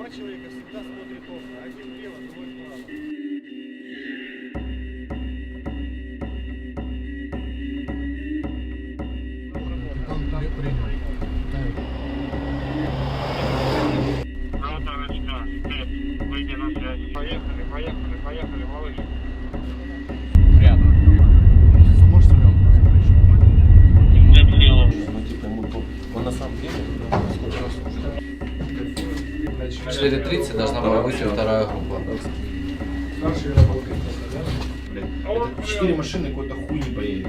Два человека всегда смотрят окна. Один влево, другой вправо. Выйди на связь. Поехали, малыш. Рядом. Можешь Ну, типа, он на самом деле, сколько раз уже. 4:30 должна была выйти вторая группа. Старший работает. Это 4 машины какой-то хуй не поедет.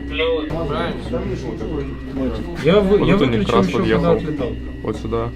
Я Вот это у них выключил раз еще, подъехал. когда отлетал. Вот сюда.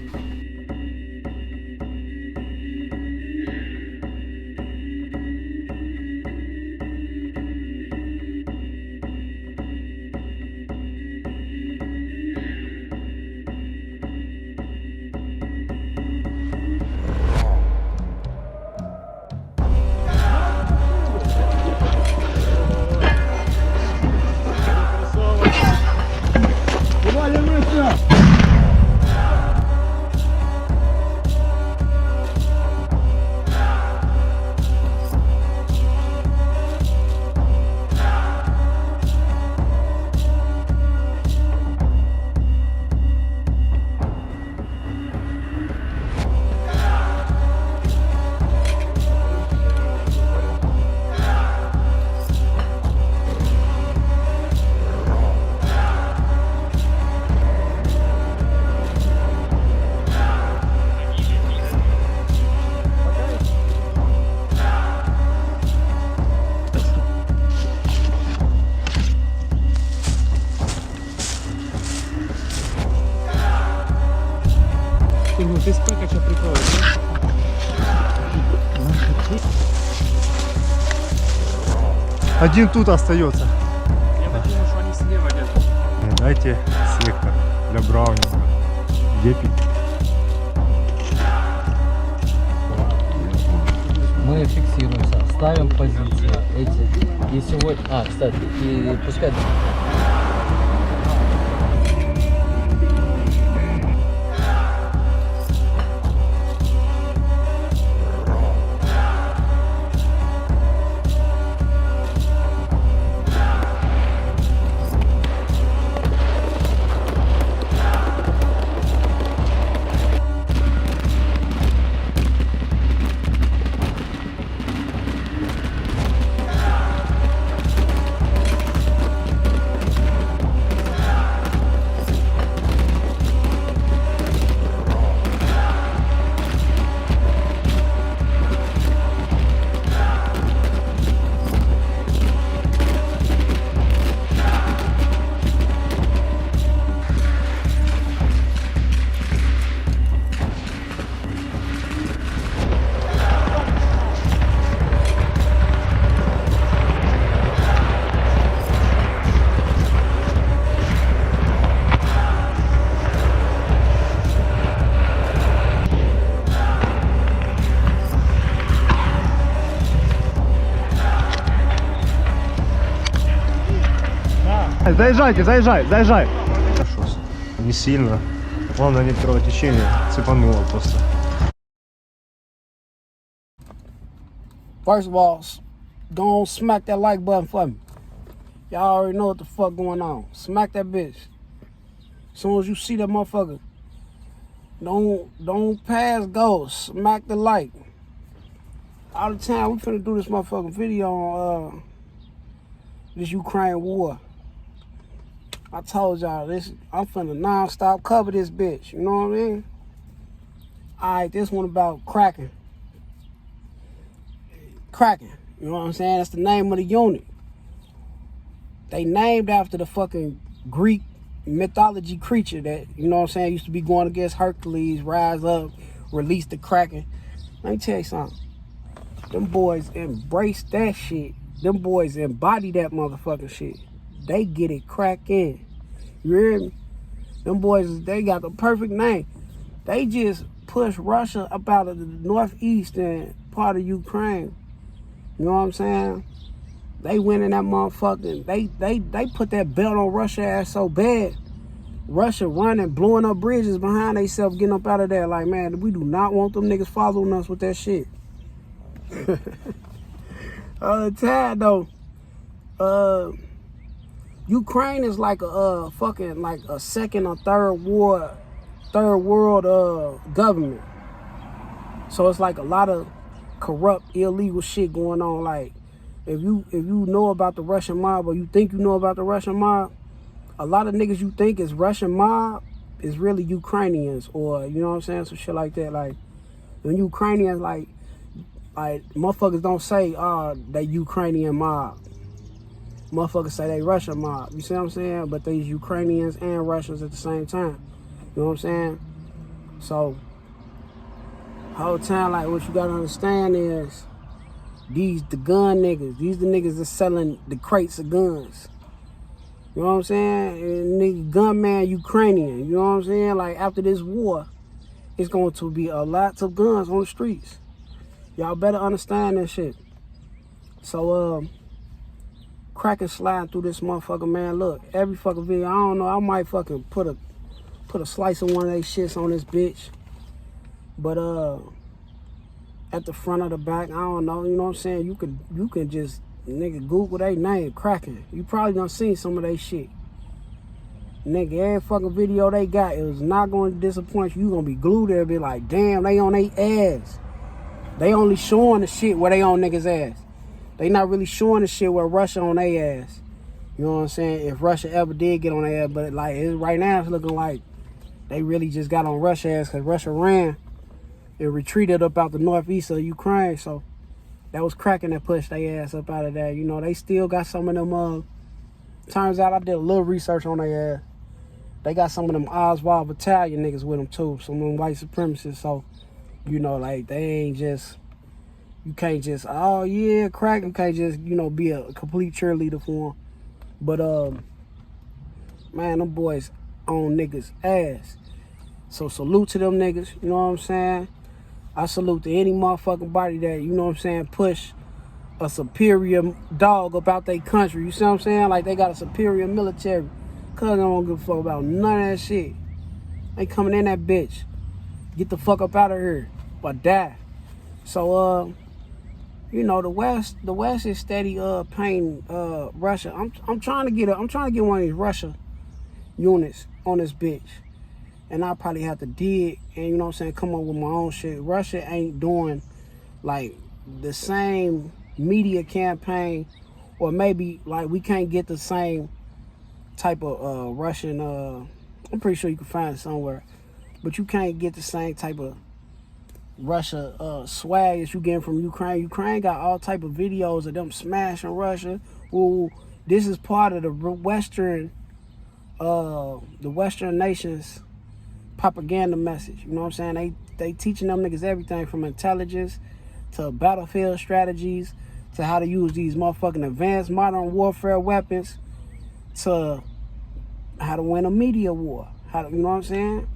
Ты сколько сейчас прикроешь? Один тут остается. Я подумал, что они слева где-то. Дайте сектор для браунинга. Где пить? Мы фиксируемся, ставим позиции. Эти. И сегодня. Кстати, и пускай. Заезжай. Хорошо. Не сильно. Главное не кровотечение. Цепануло просто. First of all, go on, smack that like button for me. Y'all already know what the fuck going on. Smack that bitch. As soon as you see that motherfucker, don't pass go. Smack the like. All the time we finna do this motherfucking video on this Ukraine war. I told y'all this. I'm finna non-stop cover this bitch. You know what I mean? All right, this one about Kraken. Kraken. You know what I'm saying? That's the name of the unit. They named after the fucking Greek mythology creature that, you know what I'm saying, used to be going against Hercules, rise up, release the Kraken. Let me tell you something. Them boys embrace that shit. Them boys embody that motherfucking shit. They get it cracking. You hear me? Them boys, they got the perfect name. They just push Russia up out of the northeastern part of Ukraine. You know what I'm saying? They went in that motherfucking, they put that belt on Russia ass so bad. Russia running, blowing up bridges behind themselves, getting up out of there. Like, man, we do not want them niggas following us with that shit. Other time though, Ukraine is like a fucking like a second or third world government. So it's like a lot of corrupt, illegal shit going on. Like, if you know about the Russian mob, or you think you know about the Russian mob, a lot of niggas you think is Russian mob is really Ukrainians, or you know what I'm saying, some shit like that. Like, when Ukrainians, like motherfuckers don't say, oh, they Ukrainian mob. Motherfuckers say they Russian mob. You see what I'm saying? But they Ukrainians and Russians at the same time. You know what I'm saying? So, whole time, like, what you gotta understand is, the gun niggas, these the niggas that's selling the crates of guns. You know what I'm saying? And nigga, gunman Ukrainian. You know what I'm saying? Like, after this war, it's going to be a lots of guns on the streets. Y'all better understand that shit. So, cracking sliding through this motherfucker, man. Look, every fucking video, I don't know, I might fucking put a slice of one of these shits on this bitch. But at the front of the back, I don't know, you know what I'm saying? You can just, nigga, Google they name, Kraken. You probably done seen some of they shit. Nigga, every fucking video they got, it was not going to disappoint you. You gonna be glued there and be like, damn, they on their ass. They only showing the shit where they on niggas' ass. They not really showing the shit where Russia on their ass. You know what I'm saying? If Russia ever did get on their ass, but like right now it's looking like they really just got on Russia's ass because Russia ran and retreated up out the northeast of Ukraine. So that was Kraken that pushed their ass up out of there. You know, they still got some of them, turns out I did a little research on their ass. They got some of them Oswald Battalion niggas with them too, some of them white supremacists. So, you know, like, they ain't just, you can't just, oh yeah, Kraken, you can't just, you know, be a complete cheerleader for them. But, man, them boys on niggas' ass. So salute to them niggas, you know what I'm saying? I salute to any motherfucking body that, you know what I'm saying, push a superior dog about their country. You see what I'm saying? Like, they got a superior military. Cause I don't give a fuck about none of that shit. They coming in that bitch. Get the fuck up out of here or die. So, you know, the West is steady paying Russia. I'm trying to get one of these Russia units on this bitch. And I'll probably have to dig and, you know what I'm saying, come up with my own shit. Russia ain't doing like the same media campaign, or maybe like we can't get the same type of Russian, I'm pretty sure you can find it somewhere, but you can't get the same type of Russia swag as you get from Ukraine. Ukraine got all type of videos of them smashing Russia. Ooh, this is part of the Western nations propaganda message. You know what I'm saying? They teaching them niggas everything from intelligence to battlefield strategies to how to use these motherfucking advanced modern warfare weapons to how to win a media war. How to, you know what I'm saying?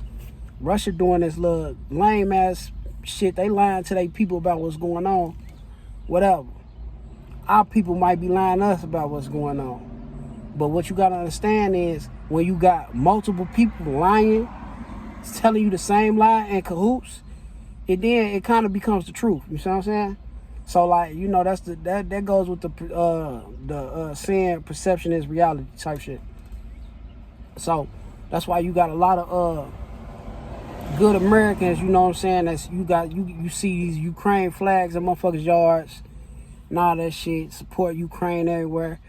Russia doing this little lame ass shit. They lying to their people about what's going on. Whatever. Our people might be lying to us about what's going on. But what you gotta understand is when you got multiple people lying, telling you the same lie in cahoots, it kind of becomes the truth. You see what I'm saying? So, like, you know, that goes with the saying perception is reality type shit. So that's why you got a lot of good Americans, you know what I'm saying, that's you see these Ukraine flags in motherfuckers' yards and all that shit, support Ukraine everywhere.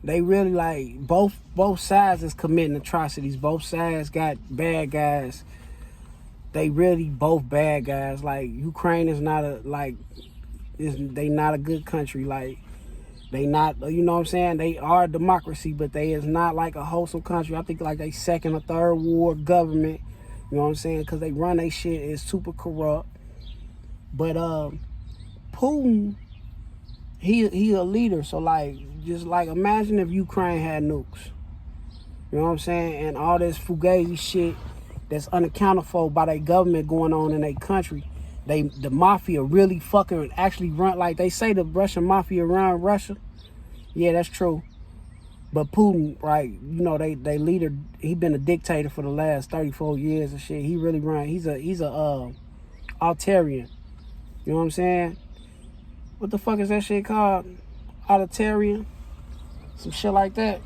They really, like, both sides is committing atrocities. Both sides got bad guys. They really both bad guys. Like, Ukraine is not they not a good country. Like, they not, you know what I'm saying? They are a democracy, but they is not like a wholesome country. I think like they second or third world government. You know what I'm saying? Because they run their shit is super corrupt. But Putin, he a leader. So like, just like imagine if Ukraine had nukes. You know what I'm saying? And all this fugazi shit that's unaccounted for by their government going on in their country. The mafia really fucking actually run, like they say the Russian mafia run Russia. Yeah, that's true. But Putin, right, you know, they leader, he been a dictator for the last 34 years and shit. He really run, he's a authoritarian. You know what I'm saying? What the fuck is that shit called? Authoritarian? Some shit like that.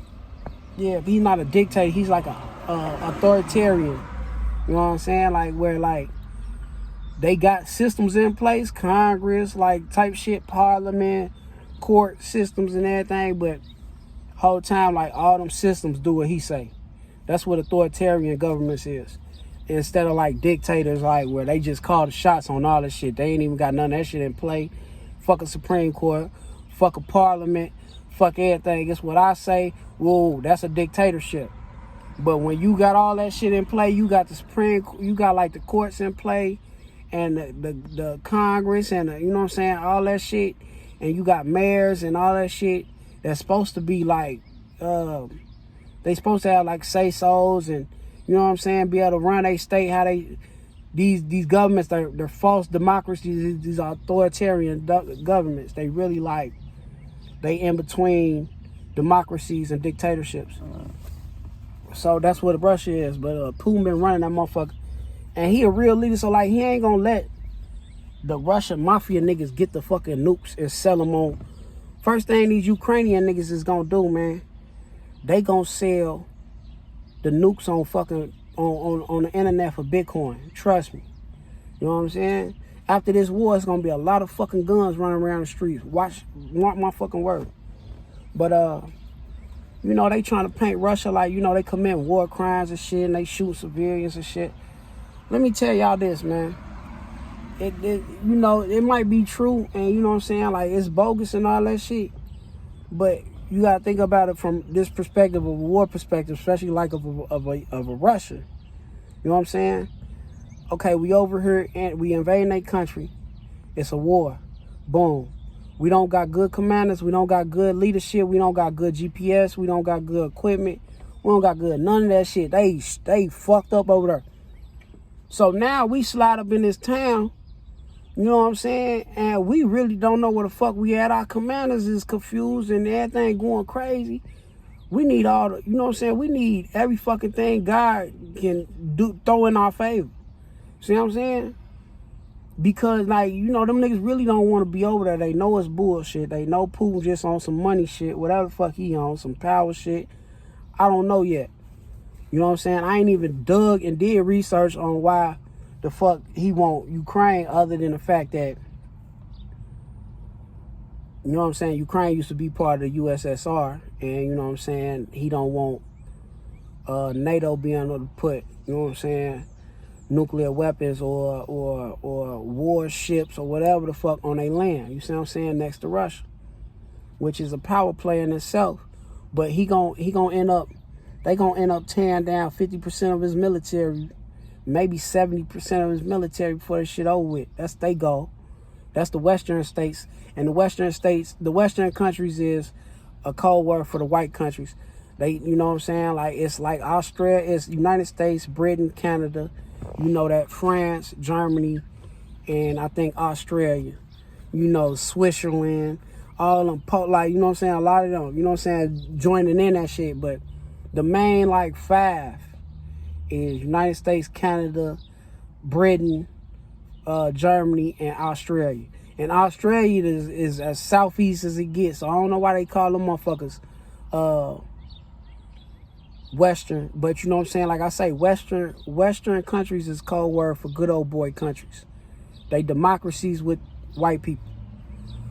Yeah, he's not a dictator, he's like a authoritarian. You know what I'm saying? Like where like they got systems in place, Congress, like type shit, parliament, court systems and everything, but whole time like all them systems do what he say. That's what authoritarian governments is. Instead of like dictators, like where they just call the shots on all this shit. They ain't even got none of that shit in play. Fuck a Supreme Court, fuck a parliament, fuck everything. It's what I say. Whoa, that's a dictatorship. But when you got all that shit in play, you got the Supreme, you got like the courts in play, and the Congress, and you know what I'm saying, all that shit, and you got mayors and all that shit that's supposed to be like, they supposed to have like say-sos and, you know what I'm saying, be able to run a state how they, these governments, they're false democracies, these authoritarian governments. They really like, they in between democracies and dictatorships. So that's what Russia is. But Putin been running that motherfucker. And he a real leader, so like he ain't gonna let the Russian mafia niggas get the fucking nukes and sell them on. First thing these Ukrainian niggas is gonna do, man, they gonna sell the nukes on fucking on the internet for Bitcoin. Trust me. You know what I'm saying? After this war, it's gonna be a lot of fucking guns running around the streets. Mark my fucking word. But you know, they trying to paint Russia like, you know, they commit war crimes and shit, and they shoot civilians and shit. Let me tell y'all this, man. It you know, it might be true, and you know what I'm saying, like it's bogus and all that shit. But you gotta think about it from this perspective, of a war perspective, especially like of a Russia. You know what I'm saying? Okay, we over here and we invading their country. It's a war. Boom. We don't got good commanders. We don't got good leadership. We don't got good GPS. We don't got good equipment. We don't got good none of that shit. They fucked up over there. So now we slide up in this town, you know what I'm saying? And we really don't know where the fuck we at. Our commanders is confused and everything going crazy. We need all the, you know what I'm saying? We need every fucking thing God can throw in our favor. See what I'm saying? Because, like, you know, them niggas really don't want to be over there. They know it's bullshit. They know Putin just on some money shit, whatever the fuck he on, some power shit. I don't know yet. You know what I'm saying? I ain't even dug and did research on why the fuck he want Ukraine, other than the fact that, you know what I'm saying, Ukraine used to be part of the USSR, and, you know what I'm saying, he don't want NATO being able to put, you know what I'm saying, nuclear weapons or warships or whatever the fuck on their land, you see what I'm saying, next to Russia, which is a power play in itself. But they gonna end up tearing down 50% of his military, maybe 70% of his military before this shit over with. That's their goal. That's the Western states. And the Western countries is a code word for the white countries. They, you know what I'm saying? Like, it's like Australia, it's United States, Britain, Canada, you know that, France, Germany, and I think Australia, you know, Switzerland, all them, like, you know what I'm saying, a lot of them, you know what I'm saying, joining in that shit. But the main, like, 5 is United States, Canada, Britain, Germany, and Australia. And Australia is as southeast as it gets, so I don't know why they call them motherfuckers Western, but you know what I'm saying, like I say, Western countries is code word for good old boy countries. They democracies with white people.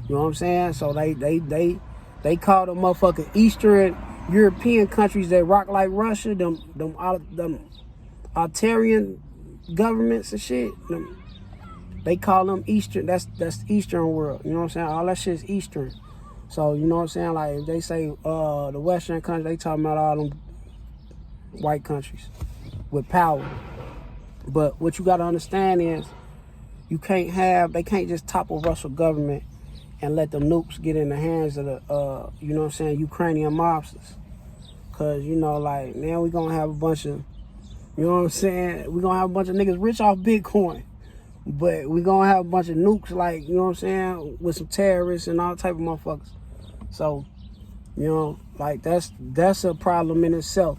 You know what I'm saying? So they call them motherfucking Eastern European countries that rock like Russia, them authoritarian governments and shit. They call them Eastern. That's the Eastern world. You know what I'm saying? All that shit is Eastern. So you know what I'm saying? Like if they say the Western countries, they talking about all them white countries with power. But what you got to understand is they can't just topple Russian government and let them nukes get in the hands of the you know what I'm saying, Ukrainian mobsters. Cause you know, like, now we gonna have a bunch of, you know what I'm saying, we gonna have a bunch of niggas rich off Bitcoin, but we gonna have a bunch of nukes, like, you know what I'm saying, with some terrorists and all type of motherfuckers. So You know, like that's a problem in itself.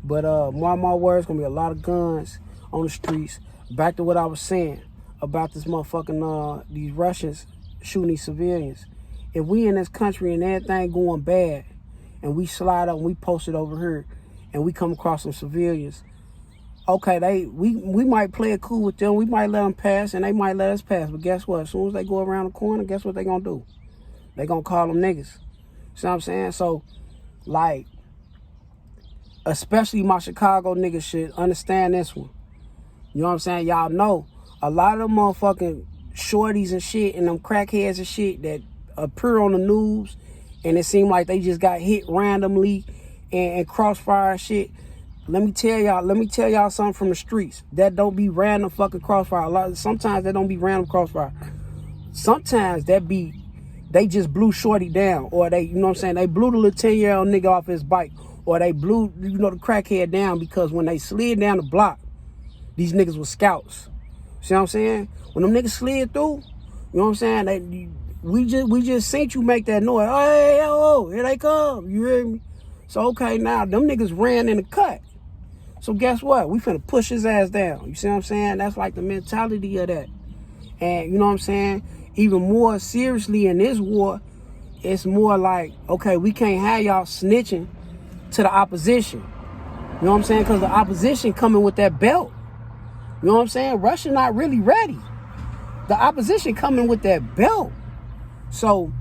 But more and more words, gonna be a lot of guns on the streets. Back to what I was saying about this motherfucking these Russians shooting these civilians. If we in this country and everything going bad, and we slide up and we post it over here, and we come across some civilians, okay, we might play it cool with them. We might let them pass, and they might let us pass. But guess what? As soon as they go around the corner, guess what they gonna do? They gonna call them niggas. See what I'm saying? So, like, especially my Chicago niggas should understand this one. You know what I'm saying? Y'all know a lot of them motherfucking shorties and shit and them crackheads and shit that appear on the news and it seem like they just got hit randomly and crossfire and shit. Let me tell y'all something from the streets. That don't be random fucking crossfire. Sometimes that don't be random crossfire. Sometimes that be they just blew shorty down, or they, you know what I'm saying, they blew the little 10-year-old nigga off his bike, or they blew, you know, the crackhead down because when they slid down the block, these niggas were scouts. See what I'm saying? When them niggas slid through, you know what I'm saying, we just seen you make that noise. Hey, oh, here they come. You hear me? So, okay, now them niggas ran in the cut. So guess what? We finna push his ass down. You see what I'm saying? That's like the mentality of that. And you know what I'm saying? Even more seriously in this war, it's more like, okay, we can't have y'all snitching to the opposition. You know what I'm saying? Because the opposition coming with that belt. You know what I'm saying? Russia not really ready. The opposition coming with that belt. So,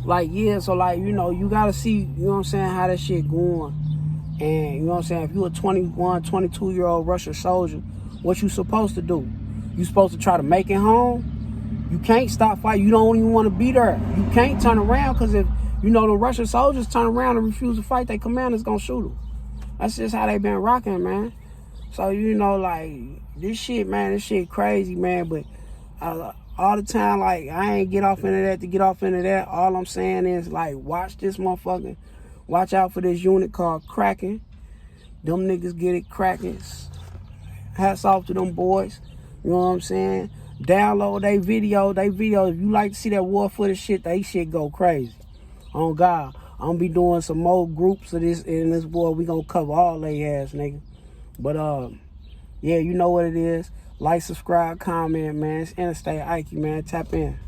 like, yeah, so like, you know, you gotta see, you know what I'm saying, how that shit going. And, you know what I'm saying, if you a 21, 22-year-old Russian soldier, what you supposed to do? You supposed to try to make it home? You can't stop fighting. You don't even want to be there. You can't turn around, because if, you know, the Russian soldiers turn around and refuse to fight, their commander's gonna shoot them. That's just how they been rocking, man. So, you know, like, this shit, man, this shit crazy, man. But all the time, like, I ain't get off into that to get off into that. All I'm saying is, like, watch this motherfucker. Watch out for this unit called Kraken. Them niggas get it cracking. Hats off to them boys. You know what I'm saying? Download they video. If you like to see that war footage shit, they shit go crazy. On God. I'm gonna be doing some more groups of this in this war. We gonna cover all they ass, nigga. But yeah, you know what it is. Like, subscribe, comment, man. It's Interstate Ike, man. Tap in.